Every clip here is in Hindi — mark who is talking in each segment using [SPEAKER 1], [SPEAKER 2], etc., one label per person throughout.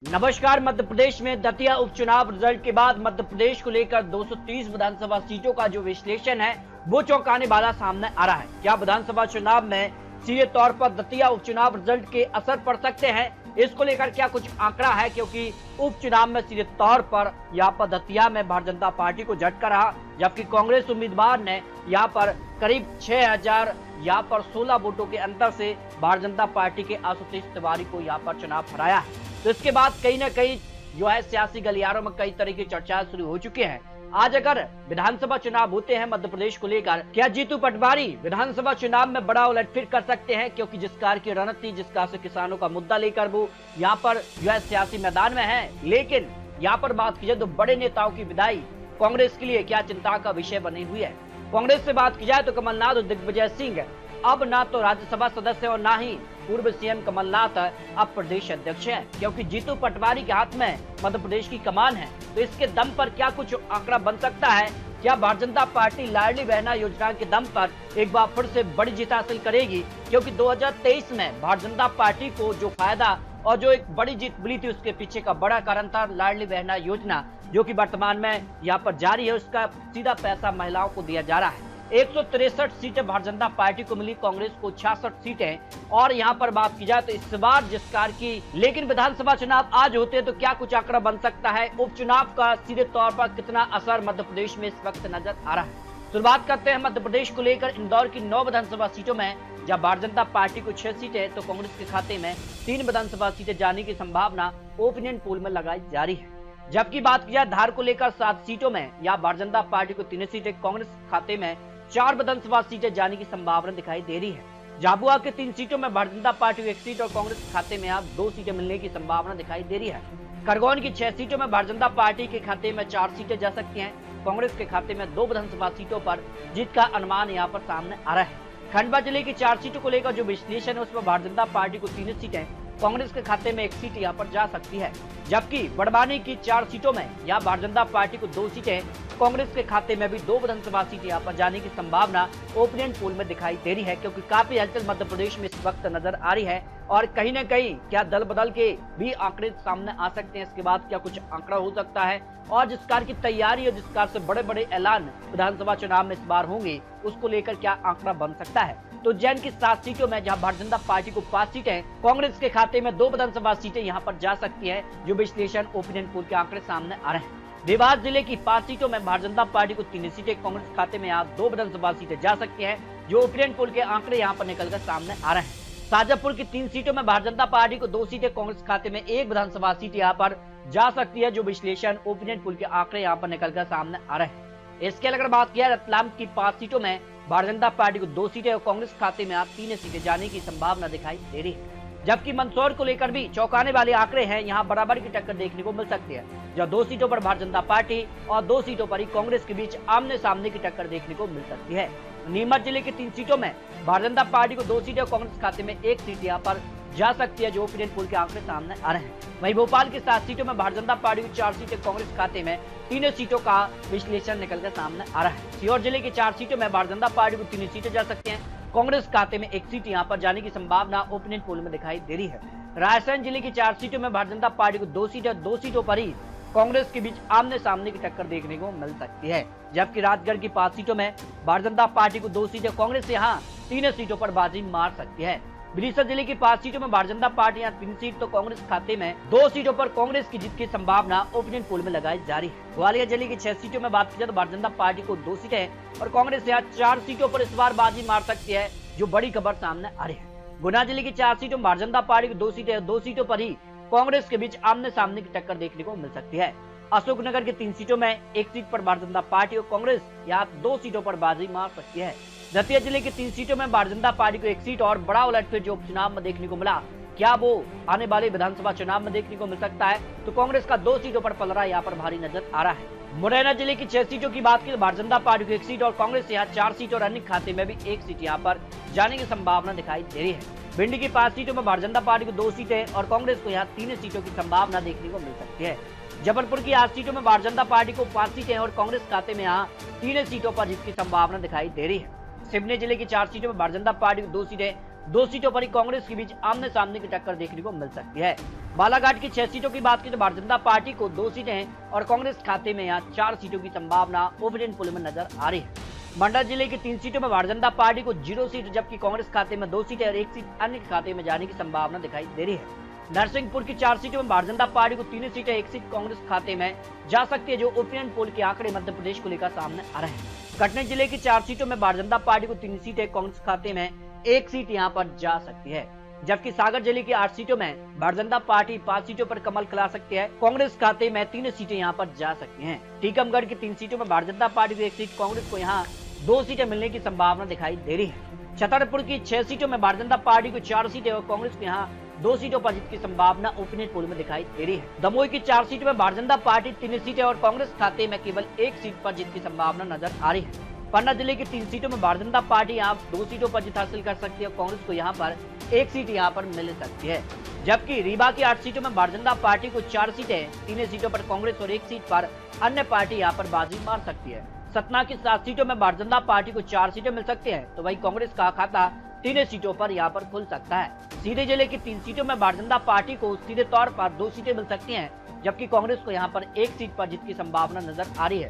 [SPEAKER 1] नमस्कार। मध्य प्रदेश में दतिया उपचुनाव रिजल्ट के बाद मध्य प्रदेश को लेकर 230 विधानसभा सीटों का जो विश्लेषण है वो चौंकाने वाला सामने आ रहा है। क्या विधानसभा चुनाव में सीधे तौर पर दतिया उपचुनाव रिजल्ट के असर पड़ सकते हैं, इसको लेकर क्या कुछ आंकड़ा है? क्योंकि उपचुनाव में सीधे तौर पर यहाँ पर दतिया में भारतीय जनता पार्टी को झटका रहा, जबकि कांग्रेस उम्मीदवार ने यहाँ पर करीब 6000 यहाँ पर 16 वोटों के अंतर से भारतीय जनता पार्टी के आशुतोष तिवारी को यहाँ पर चुनाव हराया है। तो इसके बाद कहीं ना कहीं जो है सियासी गलियारों में कई तरह की चर्चाएं शुरू हो चुकी हैं। आज अगर विधानसभा चुनाव होते हैं मध्य प्रदेश को लेकर, क्या जीतू पटवारी विधानसभा चुनाव में बड़ा उलटफेर कर सकते हैं? क्योंकि जिस कार की रणनीति, जिस कार से किसानों का मुद्दा लेकर वो यहाँ पर जो है सियासी मैदान में है, लेकिन यहाँ पर बात की जाए तो बड़े नेताओं की विदाई कांग्रेस के लिए क्या चिंता का विषय बनी हुई है। कांग्रेस से बात की जाए तो कमलनाथ और दिग्विजय सिंह अब ना तो राज्यसभा सदस्य और ना ही पूर्व सीएम कमलनाथ अब प्रदेश अध्यक्ष हैं, क्योंकि जीतू पटवारी के हाथ में मध्य प्रदेश की कमान है। तो इसके दम पर क्या कुछ आंकड़ा बन सकता है? क्या भारतीय जनता पार्टी लाडली बहना योजना के दम पर एक बार फिर से बड़ी जीत हासिल करेगी? क्योंकि 2023 में भारतीय जनता पार्टी को जो फायदा और जो एक बड़ी जीत मिली थी उसके पीछे का बड़ा कारण था लाडली बहना योजना, जो कि वर्तमान में यहाँ पर जारी है। उसका सीधा पैसा महिलाओं को दिया जा रहा है। 163 सीटें भारतीय जनता पार्टी को मिली, कांग्रेस को 66 सीटें। और यहाँ पर बात की जाए तो इस बार जिस कार की, लेकिन विधानसभा चुनाव आज होते हैं तो क्या कुछ आंकड़ा बन सकता है? उपचुनाव का सीधे तौर पर कितना असर मध्य प्रदेश में इस वक्त नजर आ रहा है? शुरुआत करते हैं मध्य प्रदेश को लेकर इंदौर की 9 विधानसभा सीटों में, जब भारतीय जनता पार्टी को 6 सीटें तो कांग्रेस के खाते में 3 विधानसभा सीटें जाने की संभावना ओपिनियन पोल में लगाई जा रही है। जबकि बात की जाए धार को लेकर 7 सीटों में, या भारतीय जनता पार्टी को 3 सीटें, कांग्रेस खाते में 4 विधानसभा सीटें जाने की संभावना दिखाई दे रही है। झाबुआ के 3 सीटों में भारतीय जनता पार्टी को 1 सीट और कांग्रेस खाते में अब 2 सीटें मिलने की संभावना दिखाई दे रही है। खरगोन की 6 सीटों में भारतीय जनता पार्टी के खाते में 4 सीटें जा सकती हैं, कांग्रेस के खाते में 2 विधानसभा सीटों पर जीत का अनुमान यहाँ पर सामने आ रहा है। खंडवा जिले की 4 सीटों को लेकर जो विश्लेषण है उसमें भारतीय जनता पार्टी को 3 सीटें, कांग्रेस के खाते में 1 सीट यहाँ पर जा सकती है। जबकि बड़वानी की 4 सीटों में यहाँ भारतीय जनता पार्टी को 2 सीटें, कांग्रेस के खाते में भी 2 विधानसभा सीटें यहाँ पर जाने की संभावना ओपिनियन पोल में दिखाई दे रही है। क्योंकि काफी हलचल मध्य प्रदेश में इस वक्त नजर आ रही है और कहीं न कहीं क्या दल बदल के भी आंकड़े सामने आ सकते हैं? इसके बाद क्या कुछ आंकड़ा हो सकता है? और जिस कार की तैयारी और जिस कार से बड़े बड़े ऐलान विधानसभा चुनाव में इस बार होंगे, उसको लेकर क्या आंकड़ा बन सकता है? तो जैन की 7 सीटों में जहां भारतीय जनता पार्टी को 5 सीटें, कांग्रेस के खाते में 2 विधानसभा सीटें यहां पर जा सकती है, जो विश्लेषण ओपिनियन पोल के आंकड़े सामने आ रहे हैं। देवास जिले की 5 सीटों में भारतीय जनता पार्टी को 3 सीटें, कांग्रेस खाते में यहाँ 2 विधानसभा सीटें जा सकती है, जो ओपिनियन पोल के आंकड़े यहाँ पर निकलकर सामने आ रहे हैं। शाजापुर की 3 सीटों में भारतीय जनता पार्टी को 2 सीटें, कांग्रेस खाते में 1 विधानसभा सीट यहाँ पर जा सकती है, जो विश्लेषण ओपिनियन पोल के आंकड़े यहाँ पर निकलकर सामने आ रहे हैं। इसके अगर बात किया रतलाम की 5 सीटों में भारतीय जनता पार्टी को 2 सीटें और कांग्रेस खाते में 3 सीटें जाने की संभावना दिखाई दे रही है। जबकि मंदसौर को लेकर भी चौंकाने वाले आंकड़े हैं, यहाँ बराबर की टक्कर देखने को मिल सकती है, जब 2 सीटों पर भारतीय जनता पार्टी और 2 सीटों पर ही कांग्रेस के बीच आमने सामने की टक्कर देखने को मिल सकती है। नीमच जिले की 3 सीटों में भारतीय जनता पार्टी को 2 सीटें और कांग्रेस खाते में 1 सीट यहाँ पर जा सकती है, जो ओपिनियन पोल के आंकड़े सामने आ रहे हैं। वहीं भोपाल की 7 सीटों में भारतीय जनता पार्टी को 4 सीटें, कांग्रेस खाते में 3 सीटों का विश्लेषण निकलकर सामने आ रहा है। सीहोर जिले की 4 सीटों में भारतीय जनता पार्टी को 3 सीटें जा सकती हैं, कांग्रेस खाते में 1 सीट यहाँ पर जाने की संभावना ओपिनियन पोल में दिखाई दे रही है। रायसेन जिले की 4 सीटों में भारतीय जनता पार्टी को 2 सीटें, 2 सीटों पर ही कांग्रेस के बीच आमने सामने की टक्कर देखने को मिल सकती है। जबकि राजगढ़ की 5 सीटों में भारतीय जनता पार्टी को 2 सीटें, कांग्रेस यहाँ 3 सीटों पर बाजी मार सकती है। विदिशा जिले की 5 सीटों में भारतीय जनता पार्टी यहाँ 3 सीट तो कांग्रेस खाते में 2 सीटों पर कांग्रेस की जीत की संभावना ओपिनियन पोल में लगाई जा रही है। ग्वालियर जिले की 6 सीटों में बात की जाए तो भारतीय जनता पार्टी को 2 सीटें और कांग्रेस यहाँ 4 सीटों पर इस बार बाजी मार सकती है, जो बड़ी खबर सामने आ रही है। गुना जिले की 4 सीटों में भारतीय जनता पार्टी को 2 सीटें और 2 सीटों पर ही कांग्रेस के बीच आमने सामने की टक्कर देखने को मिल सकती है। अशोकनगर की 3 सीटों में 1 सीट पर भारतीय जनता पार्टी और कांग्रेस यहाँ 2 सीटों पर बाजी मार सकती है। दतिया जिले की 3 सीटों में भारतीय जनता पार्टी को 1 सीट और बड़ा उलटफेर जो उपचुनाव में देखने को मिला, क्या वो आने वाले विधानसभा चुनाव में देखने को मिल सकता है? तो कांग्रेस का 2 सीटों पर पलड़ा यहाँ पर भारी नजर आ रहा है। मुरैना जिले की 6 सीटों की बात की तो भारतीय जनता पार्टी को 1 सीट और कांग्रेस यहाँ 4 सीट और अन्य खाते में भी 1 सीट यहाँ पर जाने की संभावना दिखाई दे रही है। भिंड की 5 सीटों में भारतीय जनता पार्टी को 2 सीटें और कांग्रेस को यहाँ 3 सीटों की संभावना देखने को मिल सकती है। जबलपुर की 8 सीटों में भारतीय जनता पार्टी को 5 सीटें और कांग्रेस खाते में यहाँ 3 सीटों पर जीत की संभावना दिखाई दे रही है। सिवनी जिले की 4 सीटों में भारतीय जनता पार्टी को 2 सीटें, 2 सीटों पर ही कांग्रेस के बीच आमने सामने की टक्कर देखने को मिल सकती है। बालाघाट की 6 सीटों की बात की तो भारतीय जनता पार्टी को 2 सीटें हैं और कांग्रेस खाते में यहाँ 4 सीटों की संभावना ओपिनियन पोल में नजर आ रही है। मंडला जिले की 3 सीटों में भारतीय जनता पार्टी को 0 सीट, जबकि कांग्रेस खाते में 2 सीटें और 1 सीट अन्य के खाते में जाने की संभावना दिखाई दे रही है। नरसिंहपुर की 4 सीटों में भारतीय जनता पार्टी को 3 सीटें, 1 सीट कांग्रेस खाते में जा सकती है, जो ओपिनियन पोल के आंकड़े मध्य प्रदेश को लेकर सामने आ रहे हैं। कटनी जिले की 4 सीटों में भारतीय जनता पार्टी को 3 सीटें, कांग्रेस खाते में 1 सीट यहां पर जा सकती है, जबकि सागर जिले की 8 सीटों में भारतीय जनता पार्टी 5 सीटों पर कमल खिला सकती है, कांग्रेस खाते में 3 सीटें यहां पर जा सकती हैं। टीकमगढ़ की 3 सीटों में भारतीय जनता पार्टी को 1 सीट, कांग्रेस को यहां 2 सीटें मिलने की संभावना दिखाई दे रही है। छतरपुर की 6 सीटों में भारतीय जनता पार्टी को 4 सीटें और कांग्रेस को यहाँ 2 सीटों पर जीत की संभावना ओपिनियन पोल में दिखाई दे रही है। दमोह की 4 सीटों में भारतीय जनता पार्टी 3 सीटें और कांग्रेस खाते में केवल 1 सीट पर जीत की संभावना नजर आ रही है। पन्ना जिले की 3 सीटों में भारतीय जनता पार्टी यहाँ 2 सीटों पर जीत हासिल कर सकती है, कांग्रेस को यहाँ पर 1 सीट यहाँ पर मिल सकती है, जबकि रीवा की 8 सीटों में भारतीय जनता पार्टी को 4 सीटें, 3 सीटों पर कांग्रेस और 1 सीट पर अन्य पार्टी यहाँ पर बाजी मार सकती है। सतना की 7 सीटों में भारतीय जनता पार्टी को 4 सीटें मिल सकती है, तो वही कांग्रेस का खाता 3 सीटों पर यहाँ पर खुल सकता है। सीधे जिले की 3 सीटों में भारतीय जनता पार्टी को सीधे तौर पर 2 सीटें मिल सकती हैं, जबकि कांग्रेस को यहाँ पर 1 सीट पर जीत की संभावना नजर आ रही है।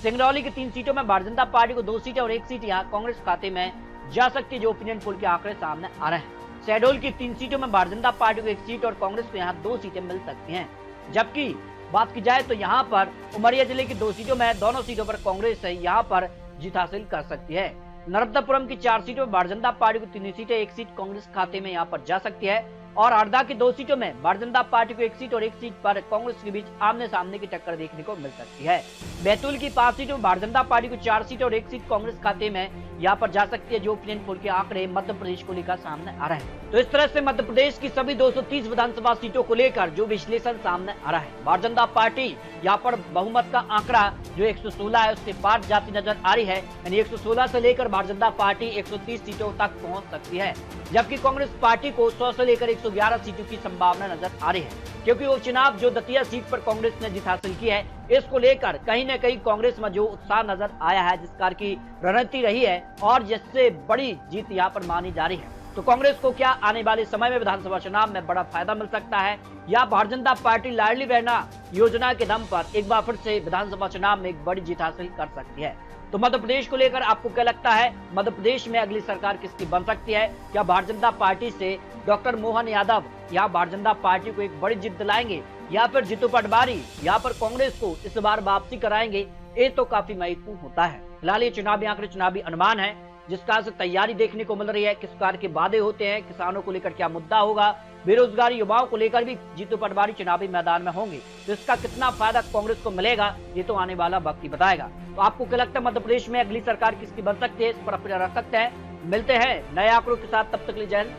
[SPEAKER 1] सिंगरौली की 3 सीटों में भारतीय जनता पार्टी को 2 सीटें और 1 सीट यहाँ कांग्रेस खाते में जा सकती है, जो ओपिनियन पोल के आंकड़े सामने आ रहे हैं। शहडोल की 3 सीटों में भारतीय जनता पार्टी को 1 सीट और कांग्रेस को यहाँ 2 सीटें मिल सकती है, जबकि बात की जाए तो यहाँ पर उमरिया जिले की 2 सीटों में दोनों सीटों पर कांग्रेस यहाँ पर जीत हासिल कर सकती है। नर्मदापुरम की 4 सीटों में भारतीय जनता पार्टी को 3 सीटें, 1 सीट कांग्रेस खाते में यहाँ पर जा सकती है, और हरदा की 2 सीटों में भारतीय जनता पार्टी को 1 सीट और 1 सीट पर कांग्रेस के बीच आमने सामने की टक्कर देखने को मिल सकती है। बैतूल की 5 सीटों में भारतीय जनता पार्टी को 4 सीट और 1 सीट कांग्रेस खाते में यहाँ पर जा सकती है, जो ओपिनियन पोल के आंकड़े मध्य प्रदेश को लेकर सामने आ रहे हैं। तो इस तरह से मध्य प्रदेश की सभी 230 विधानसभा सीटों को लेकर जो विश्लेषण सामने आ रहा है, भारतीय जनता पार्टी यहाँ पर बहुमत का आंकड़ा जो 116 है उसके पार जाती नजर आ रही है, यानी 116 से लेकर भारतीय जनता पार्टी 130 सीटों तक पहुंच सकती है, जबकि कांग्रेस पार्टी को 100 से लेकर 111 सीटों की संभावना नजर आ रही है, क्योंकि वो चुनाव जो दतिया सीट पर कांग्रेस ने जीत हासिल की है, इसको लेकर कहीं न कहीं कांग्रेस में जो उत्साह नजर आया है, जिस कार की रणनीति रही है और जिससे बड़ी जीत यहाँ पर मानी जा रही है। तो कांग्रेस को क्या आने वाले समय में विधानसभा चुनाव में बड़ा फायदा मिल सकता है, या भारतीय जनता पार्टी लाडली बहना योजना के दम पर एक बार फिर से विधानसभा चुनाव में एक बड़ी जीत हासिल कर सकती है? तो मध्य प्रदेश को लेकर आपको क्या लगता है, मध्य प्रदेश में अगली सरकार किसकी बन सकती है? क्या भारतीय जनता पार्टी से डॉक्टर मोहन यादव या भारतीय जनता पार्टी को एक बड़ी जीत दिलाएंगे, या फिर जीतू पटवारी यहाँ पर कांग्रेस को इस बार वापसी कराएंगे? ये तो काफी महत्वपूर्ण होता है। फिलहाल ये चुनावी आंकड़े, चुनावी अनुमान है, जिस कारण से तैयारी देखने को मिल रही है, किस प्रकार के वादे होते हैं, किसानों को लेकर क्या मुद्दा होगा, बेरोजगारी युवाओं को लेकर भी जीतू पटवारी चुनावी मैदान में होंगे, तो इसका कितना फायदा कांग्रेस को मिलेगा, ये तो आने वाला वक्त ही बताएगा। तो आपको क्या लगता है मध्य प्रदेश में अगली सरकार किसकी बन सकती है? इस पर अपना रख सकते हैं। मिलते हैं नए आंकड़ों के साथ, तब तक के लिए जय हिंद,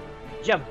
[SPEAKER 1] जय भारत।